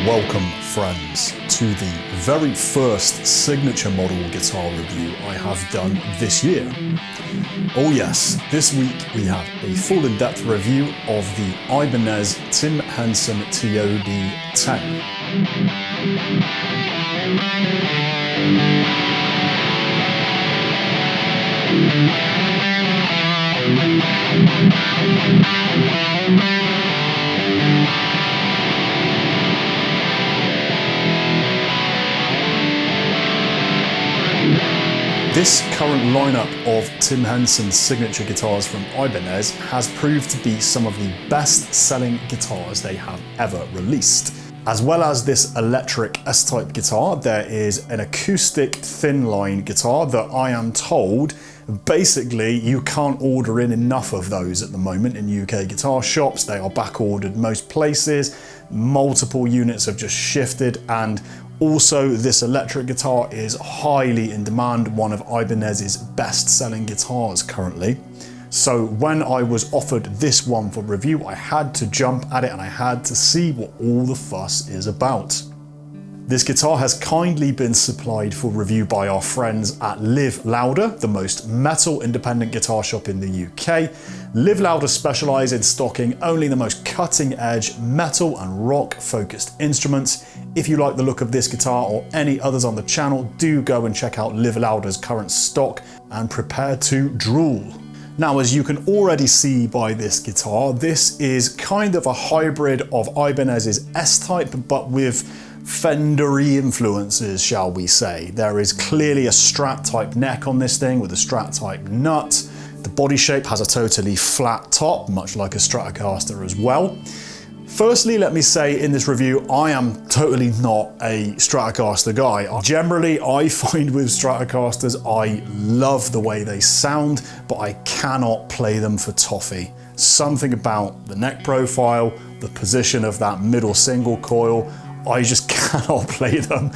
Welcome, friends, to the very first signature model guitar review I have done this year. Oh yes, this week we have a full in-depth review of the Ibanez Henson TOD10. This current lineup of Tim Henson's signature guitars from Ibanez has proved to be some of the best-selling guitars they have ever released. As well as this electric S-type guitar, there is an acoustic thin line guitar that I am told basically you can't order in enough of those at the moment in UK guitar shops. They are back ordered most places. Multiple units have just shifted, and also this electric guitar is highly in demand, one of Ibanez's best-selling guitars currently. So when I was offered this one for review, I had to jump at it and I had to see what all the fuss is about. This guitar has kindly been supplied for review by our friends at Live Louder, the most metal independent guitar shop in the UK. Live Louder specialise in stocking only the most cutting edge metal and rock focused instruments. If you like the look of this guitar or any others on the channel, do go and check out Live Louder's current stock and prepare to drool. Now, as you can already see by this guitar, this is kind of a hybrid of Ibanez's S-Type, but with Fender-y influences, shall we say. There is clearly a Strat type neck on this thing with a Strat type nut. The body shape has a totally flat top, much like a Stratocaster as well. Firstly, let me say in this review, I am totally not a Stratocaster guy. Generally, I find with Stratocasters, I love the way they sound, but I cannot play them for toffee. Something about the neck profile, the position of that middle single coil, I just cannot play them.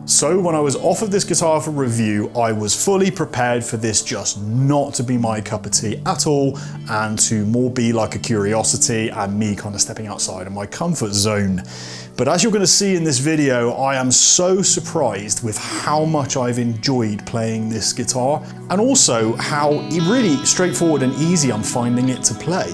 So when I was offered this guitar for review, I was fully prepared for this just not to be my cup of tea at all, and to more be like a curiosity and me kind of stepping outside of my comfort zone. But as you're going to see in this video, I am so surprised with how much I've enjoyed playing this guitar, and also how really straightforward and easy I'm finding it to play.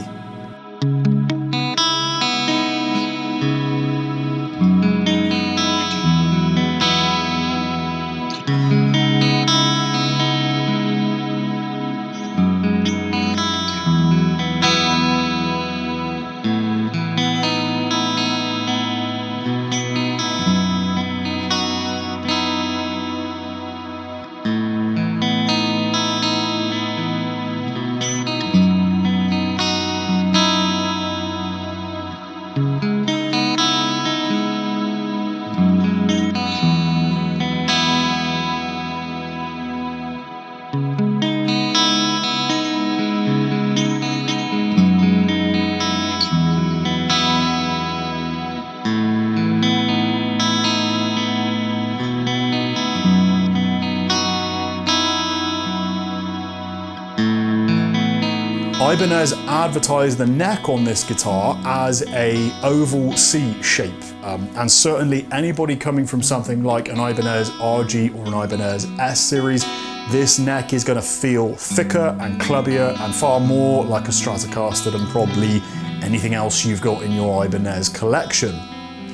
Ibanez advertised the neck on this guitar as a oval C shape, and certainly anybody coming from something like an Ibanez RG or an Ibanez S series, this neck is going to feel thicker and clubbier and far more like a Stratocaster than probably anything else you've got in your Ibanez collection.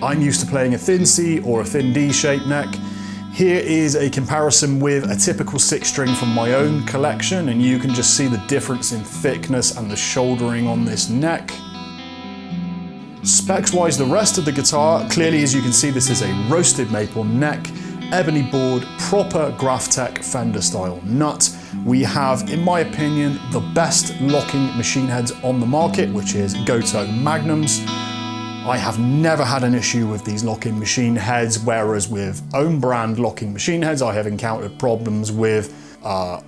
I'm used to playing a thin C or a thin D shaped neck. Here is a comparison with a typical 6-string from my own collection, and you can just see the difference in thickness and the shouldering on this neck. Specs wise, the rest of the guitar, clearly as you can see, this is a roasted maple neck. ebony board, proper Graphtec Fender style nut. We have, in my opinion, the best locking machine heads on the market, which is Gotoh Magnums. I have never had an issue with these locking machine heads, whereas with own brand locking machine heads, I have encountered problems with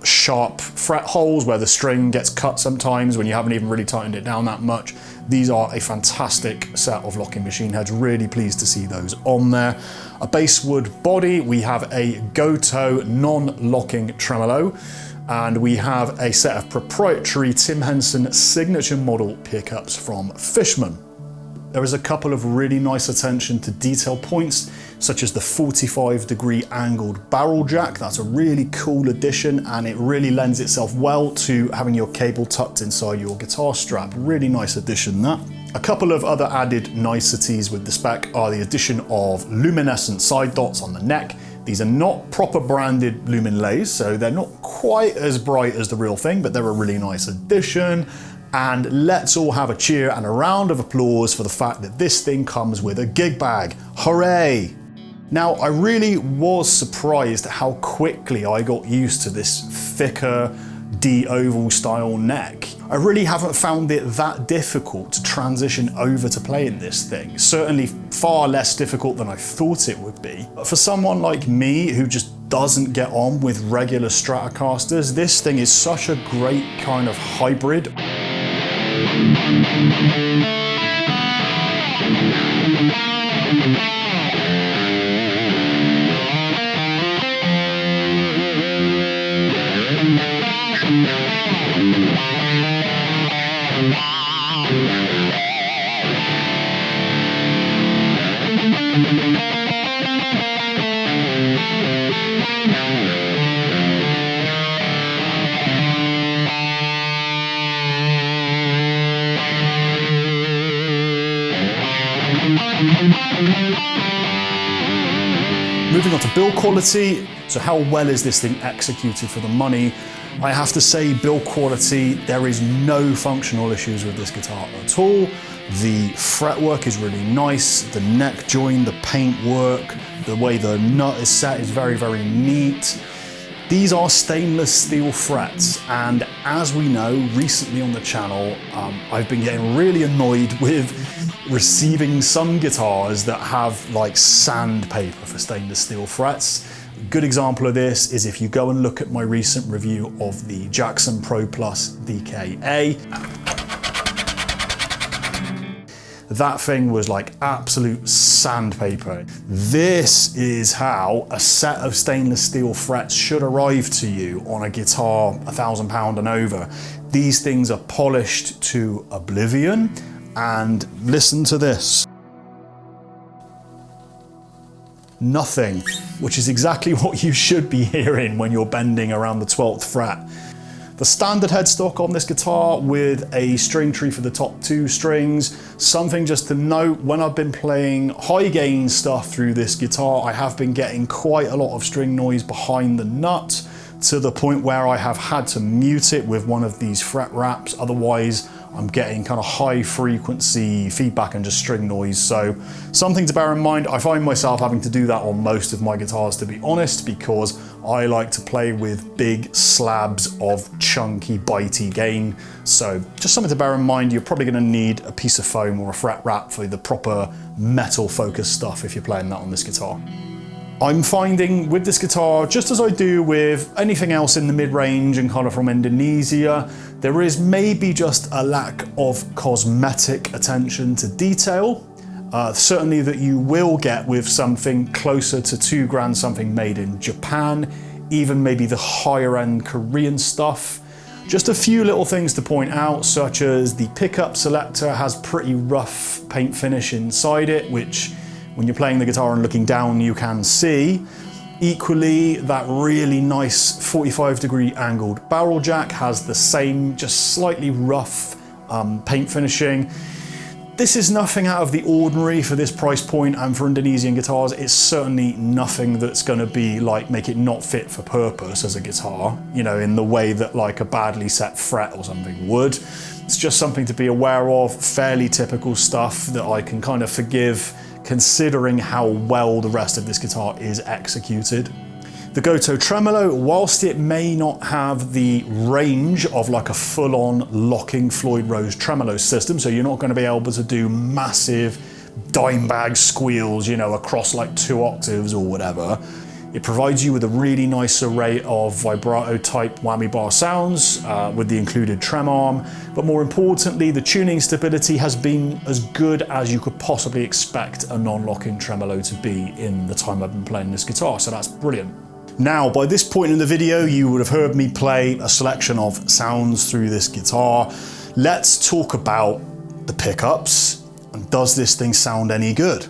sharp fret holes where the string gets cut sometimes when you haven't even really tightened it down that much. These are a fantastic set of locking machine heads, really pleased to see those on there. A basswood body, we have a Gotoh non-locking tremolo, and we have a set of proprietary Tim Henson signature model pickups from Fishman. There is a couple of really nice attention to detail points, such as the 45-degree angled barrel jack. That's a really cool addition, and it really lends itself well to having your cable tucked inside your guitar strap. Really nice addition, that. A couple of other added niceties with the spec are the addition of luminescent side dots on the neck. These are not proper branded lumen lays, so they're not quite as bright as the real thing, but they're a really nice addition. And let's all have a cheer and a round of applause for the fact that this thing comes with a gig bag. Hooray! Now, I really was surprised at how quickly I got used to this thicker D-oval style neck. I really haven't found it that difficult to transition over to playing this thing. Certainly far less difficult than I thought it would be. But for someone like me who just doesn't get on with regular Stratocasters, this thing is such a great kind of hybrid. Moving on to build quality, so how well is this thing executed for the money? I have to say, build quality, there is no functional issues with this guitar at all. The fretwork is really nice, the neck join, the paint work, the way the nut is set is very, very neat. These are stainless steel frets, and as we know, recently on the channel, I've been getting really annoyed with receiving some guitars that have like sandpaper for stainless steel frets. A good example of this is if you go and look at my recent review of the Jackson Pro Plus DKA. That thing was like absolute sandpaper. This is how a set of stainless steel frets should arrive to you on a guitar £1,000 and over. These things are polished to oblivion, and listen to this. Nothing, which is exactly what you should be hearing when you're bending around the 12th fret. The standard headstock on this guitar with a string tree for the top 2 strings. Something just to note, when I've been playing high gain stuff through this guitar, I have been getting quite a lot of string noise behind the nut, to the point where I have had to mute it with one of these fret wraps. Otherwise, I'm getting kind of high frequency feedback and just string noise. So something to bear in mind. I find myself having to do that on most of my guitars, to be honest, because I like to play with big slabs of chunky, bitey gain. So just something to bear in mind. You're probably going to need a piece of foam or a fret wrap for the proper metal focused stuff if you're playing that on this guitar. I'm finding with this guitar, just as I do with anything else in the mid-range and kind of from Indonesia, there is maybe just a lack of cosmetic attention to detail. Certainly that you will get with something closer to $2 something made in Japan, even maybe the higher end Korean stuff. Just a few little things to point out, such as the pickup selector has pretty rough paint finish inside it, which when you're playing the guitar and looking down, you can see. Equally, that really nice 45-degree angled barrel jack has the same, just slightly rough paint finishing. This is nothing out of the ordinary for this price point, and for Indonesian guitars, it's certainly nothing that's going to be like make it not fit for purpose as a guitar, you know, in the way that like a badly set fret or something would. It's just something to be aware of, fairly typical stuff that I can kind of forgive considering how well the rest of this guitar is executed. The Goto Tremolo, whilst it may not have the range of like a full-on locking Floyd Rose tremolo system, so you're not going to be able to do massive dime bag squeals, you know, across like 2 octaves or whatever. It provides you with a really nice array of vibrato type whammy bar sounds with the included trem arm, but more importantly, the tuning stability has been as good as you could possibly expect a non-locking tremolo to be in the time I've been playing this guitar, so that's brilliant. Now, by this point in the video, you would have heard me play a selection of sounds through this guitar. Let's talk about the pickups, and does this thing sound any good?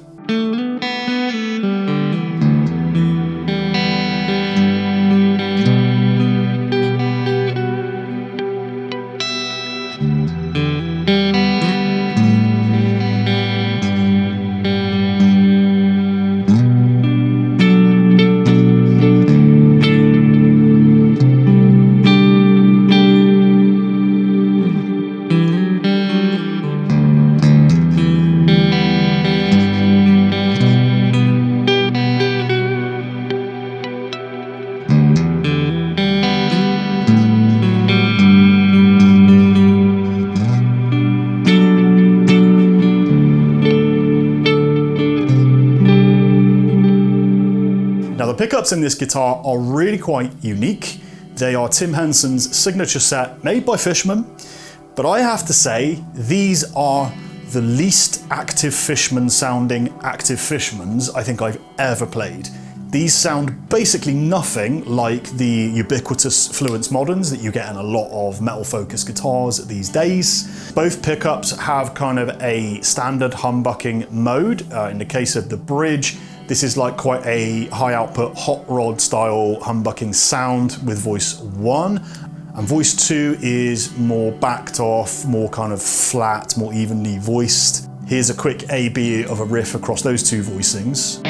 Pickups in this guitar are really quite unique. They are Tim Henson's signature set made by Fishman, but I have to say these are the least active Fishman sounding active Fishmans I think I've ever played. These sound basically nothing like the ubiquitous Fluence Moderns that you get in a lot of metal focused guitars these days. Both pickups have kind of a standard humbucking mode. In the case of the bridge, this is like quite a high output hot rod style humbucking sound with voice 1, and voice 2 is more backed off, more kind of flat, more evenly voiced. Here's a quick A-B of a riff across those two voicings.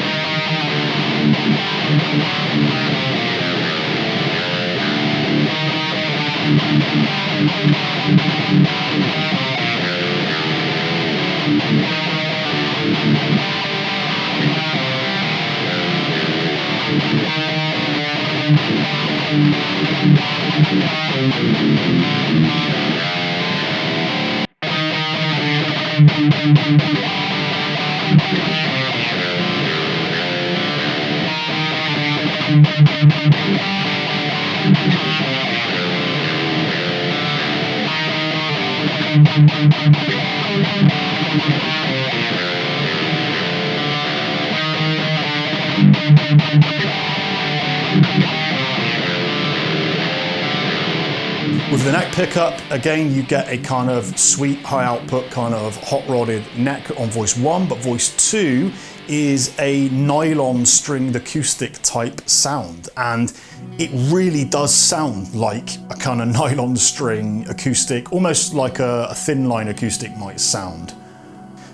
With the neck pickup, again, you get a kind of sweet, high output, kind of hot rodded neck on voice 1, but voice 2 is a nylon stringed acoustic type sound. And it really does sound like a kind of nylon string acoustic, almost like a thin line acoustic might sound.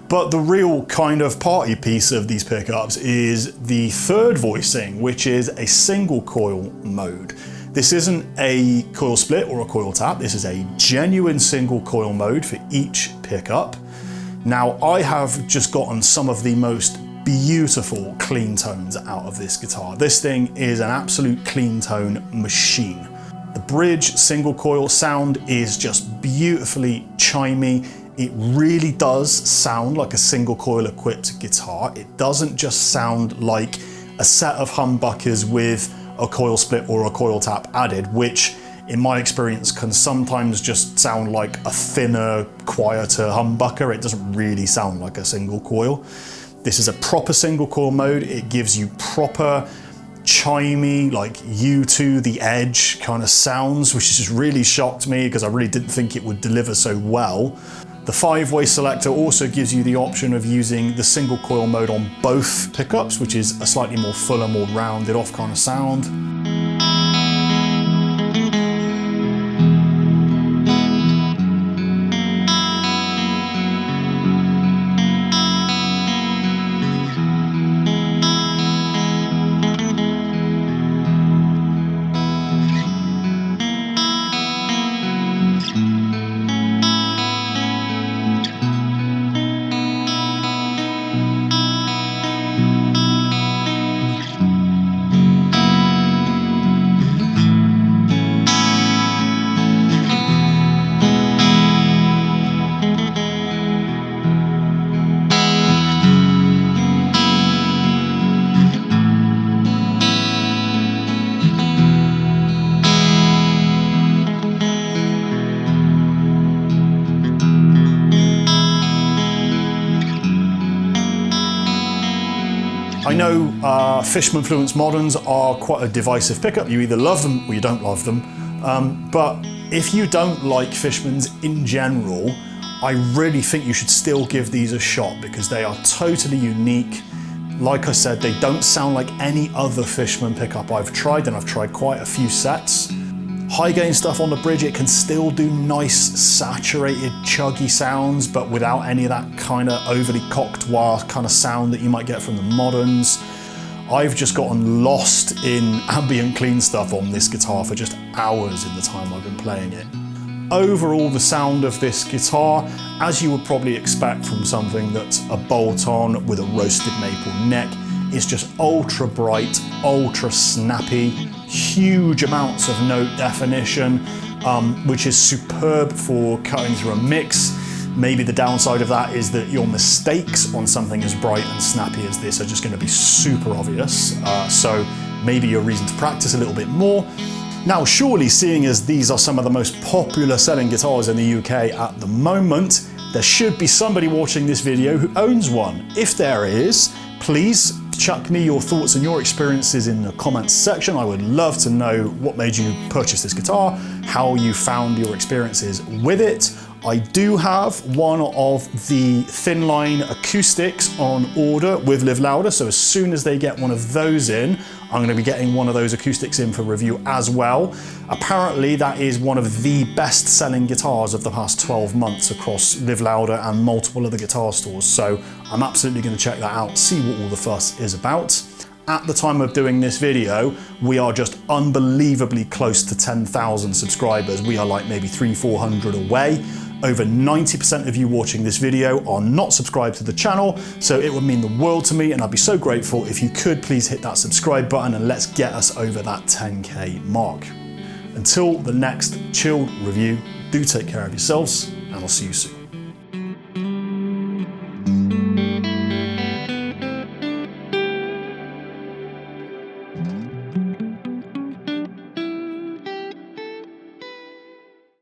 But the real kind of party piece of these pickups is the third voicing, which is a single coil mode. This isn't a coil split or a coil tap, this is a genuine single coil mode for each pickup. Now, I have just gotten some of the most beautiful clean tones out of this guitar. This thing is an absolute clean tone machine. The bridge single coil sound is just beautifully chimey. It really does sound like a single coil equipped guitar. It doesn't just sound like a set of humbuckers with a coil split or a coil tap added, which in my experience can sometimes just sound like a thinner, quieter humbucker. It doesn't really sound like a single coil. This is a proper single coil mode. It gives you proper chimey, like U to the edge kind of sounds, which just really shocked me because I really didn't think it would deliver so well. The 5-way selector also gives you the option of using the single coil mode on both pickups, which is a slightly more fuller, more rounded off kind of sound. I know Fishman Fluence Moderns are quite a divisive pickup. You either love them or you don't love them. But if you don't like Fishmans in general, I really think you should still give these a shot because they are totally unique. Like I said, they don't sound like any other Fishman pickup I've tried, and I've tried quite a few sets. High gain stuff on the bridge, it can still do nice, saturated, chuggy sounds, but without any of that kind of overly cocked wah kind of sound that you might get from the moderns. I've just gotten lost in ambient clean stuff on this guitar for just hours in the time I've been playing it. Overall, the sound of this guitar, as you would probably expect from something that's a bolt-on with a roasted maple neck, is just ultra bright, ultra snappy, huge amounts of note definition, which is superb for cutting through a mix. Maybe the downside of that is that your mistakes on something as bright and snappy as this are just going to be super obvious. So maybe your reason to practice a little bit more. Now, surely, seeing as these are some of the most popular selling guitars in the UK at the moment, there should be somebody watching this video who owns one. If there is, please chuck me your thoughts and your experiences in the comments section. I would love to know what made you purchase this guitar, how you found your experiences with it. I do have one of the thin line acoustics on order with Live Louder, so as soon as they get one of those in, I'm going to be getting one of those acoustics in for review as well. Apparently that is one of the best selling guitars of the past 12 months across Live Louder and multiple other guitar stores, so I'm absolutely going to check that out, see what all the fuss is about. At the time of doing this video, we are just unbelievably close to 10,000 subscribers. We are like maybe 300-400 away. Over 90% of you watching this video are not subscribed to the channel, so it would mean the world to me, and I'd be so grateful if you could please hit that subscribe button and let's get us over that 10K mark. Until the next chilled review, do take care of yourselves, and I'll see you soon.